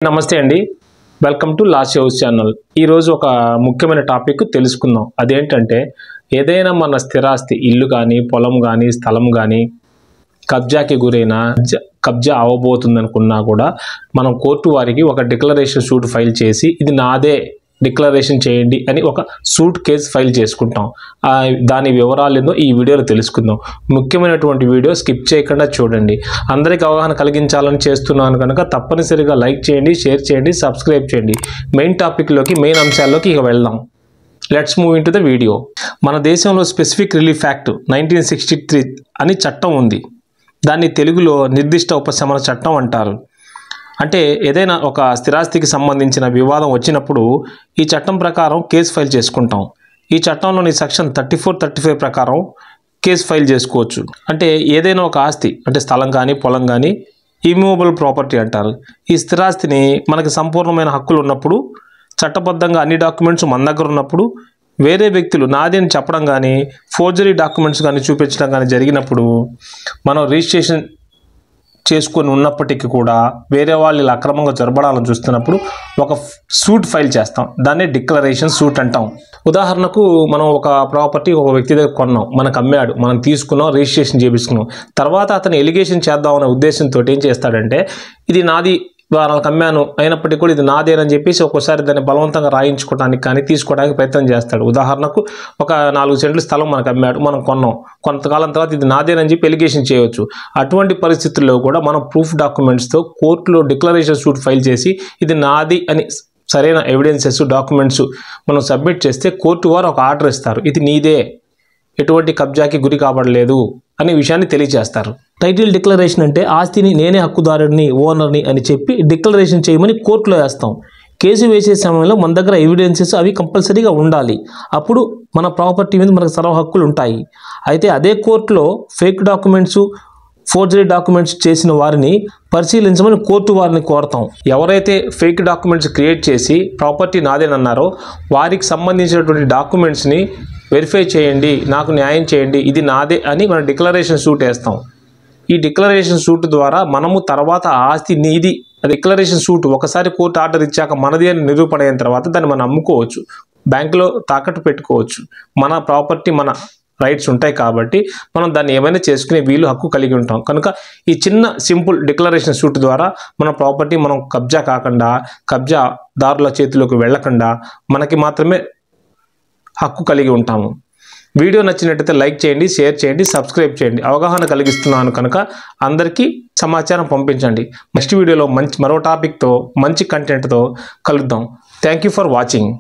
నమస్తే అండి, welcome to last house channel. ఈరోజు ఒక ముఖ్యమైన టాపిక్ తెలుసుకుందాం. అదేంటంటే ఏదైనా మన స్థిరాస్తి ఇల్లు కానీ పొలం కానీ స్థలం కానీ కబ్జాకి గురైన కబ్జా అవ్వబోతుందనుకున్నా కూడా మనం కోర్టు వారికి ఒక డిక్లరేషన్ సూట్ ఫైల్ చేసి ఇది నాదే డిక్లరేషన్ చేయండి అని ఒక సూట్ కేసు ఫైల్ చేసుకుంటాం. దాని వివరాలు ఏందో ఈ వీడియోలో తెలుసుకుందాం. ముఖ్యమైనటువంటి వీడియో స్కిప్ చేయకుండా చూడండి. అందరికీ అవగాహన కలిగించాలని చేస్తున్నాను కనుక తప్పనిసరిగా లైక్ చేయండి, షేర్ చేయండి, సబ్స్క్రైబ్ చేయండి. మెయిన్ మెయిన్ అంశాల్లోకి ఇక వెళ్దాం. Let's move in to the video. మన దేశంలో స్పెసిఫిక్ రిలీఫ్ యాక్ట్ 1963 అని చట్టం ఉంది. దాన్ని తెలుగులో నిర్దిష్ట ఉపశమన చట్టం అంటారు. అంటే ఏదైనా ఒక స్థిరాస్తికి సంబంధించిన వివాదం వచ్చినప్పుడు ఈ చట్టం ప్రకారం కేసు ఫైల్ చేసుకుంటాం. ఈ చట్టంలోని సెక్షన్ 34, 35 ప్రకారం కేసు ఫైల్ చేసుకోవచ్చు. అంటే ఏదైనా ఒక ఆస్తి అంటే స్థలం కానీ పొలం కానీ ఇమ్మూవబుల్ ప్రాపర్టీ అంటారు. ఈ స్థిరాస్తిని మనకి సంపూర్ణమైన హక్కులు ఉన్నప్పుడు, చట్టబద్ధంగా అన్ని డాక్యుమెంట్స్ మన దగ్గర ఉన్నప్పుడు, వేరే వ్యక్తులు నాది అని చెప్పడం కానీ ఫోర్జరీ డాక్యుమెంట్స్ కానీ చూపించడం కానీ జరిగినప్పుడు మనం రిజిస్ట్రేషన్ చేసుకొని ఉన్నప్పటికీ కూడా వేరే వాళ్ళు ఇలా అక్రమంగా జరపడాలని చూస్తున్నప్పుడు ఒక సూట్ ఫైల్ చేస్తాం. దాన్ని డిక్లరేషన్ సూట్ అంటాం. ఉదాహరణకు మనం ఒక ప్రాపర్టీ ఒక వ్యక్తి దగ్గర కొన్నాం, మనకు అమ్మాడు, మనం తీసుకున్నాం, రిజిస్ట్రేషన్ చేయించుకున్నాం. తర్వాత అతను ఎలిగేషన్ చేద్దాం అనే ఉద్దేశంతో ఏం చేస్తాడంటే ఇది నాది, వాళ్ళకి అమ్మాను అయినప్పటికీ కూడా ఇది నాదేనని చెప్పేసి ఒక్కోసారి దాన్ని బలవంతంగా రాయించుకోవడానికి కానీ తీసుకోవడానికి ప్రయత్నం చేస్తాడు. ఉదాహరణకు ఒక 4 సెంట్లు స్థలం మనకు అమ్మాడు, మనం కొన్నాం, కొంతకాలం తర్వాత ఇది నాదేనని చెప్పి ఎలిగేషన్ చేయవచ్చు. అటువంటి పరిస్థితుల్లో కూడా మనం ప్రూఫ్ డాక్యుమెంట్స్తో కోర్టులో డిక్లరేషన్ సూట్ ఫైల్ చేసి ఇది నాది అని సరైన ఎవిడెన్సెస్ డాక్యుమెంట్స్ మనం సబ్మిట్ చేస్తే కోర్టు వారు ఒక ఆర్డర్ ఇస్తారు. ఇది నీదే, ఎటువంటి కబ్జాకి గురి కాబడలేదు అనే విషయాన్ని తెలియజేస్తారు. టైటిల్ డిక్లరేషన్ అంటే ఆస్తిని నేనే హక్కుదారుడిని, ఓనర్ని అని చెప్పి డిక్లరేషన్ చేయమని కోర్టులో వేస్తాం. కేసు వేసే సమయంలో మన దగ్గర ఎవిడెన్సెస్ అవి కంపల్సరీగా ఉండాలి. అప్పుడు మన ప్రాపర్టీ మీద మనకు సర్వ హక్కులు ఉంటాయి. అయితే అదే కోర్టులో ఫేక్ డాక్యుమెంట్స్, ఫోర్జరీ డాక్యుమెంట్స్ చేసిన వారిని పరిశీలించమని కోర్టు వారిని కోరతాం. ఎవరైతే ఫేక్ డాక్యుమెంట్స్ క్రియేట్ చేసి ప్రాపర్టీ నాదేనన్నారో వారికి సంబంధించినటువంటి డాక్యుమెంట్స్ని వెరిఫై చేయండి, నాకు న్యాయం చేయండి, ఇది నాదే అని మనం డిక్లరేషన్ సూట్ వేస్తాం. ఈ డిక్లరేషన్ సూట్ ద్వారా మనము తర్వాత ఆస్తి నీది, డిక్లరేషన్ సూట్ ఒకసారి కోర్టు ఆర్డర్ ఇచ్చాక మనది అని నిరూపణ అయిన తర్వాత దాన్ని మనం అమ్ముకోవచ్చు, బ్యాంకులో తాకట్టు పెట్టుకోవచ్చు. మన ప్రాపర్టీ మన రైట్స్ ఉంటాయి కాబట్టి మనం దాన్ని ఏమైనా చేసుకునే వీలు హక్కు కలిగి ఉంటాం. కనుక ఈ చిన్న సింపుల్ డిక్లరేషన్ సూట్ ద్వారా మన ప్రాపర్టీ మనం కబ్జా కాకుండా, కబ్జాదారుల చేతిలోకి వెళ్లకుండా మనకి మాత్రమే హక్కు కలిగి ఉంటాము. వీడియో నచ్చినట్టయితే లైక్ చేయండి, షేర్ చేయండి, సబ్స్క్రైబ్ చేయండి. అవగాహన కలిగిస్తున్నాను కనుక అందరికీ సమాచారం పంపించండి. నెక్స్ట్ వీడియోలో మరో టాపిక్తో మంచి కంటెంట్తో కలుద్దాం. Thank you for watching.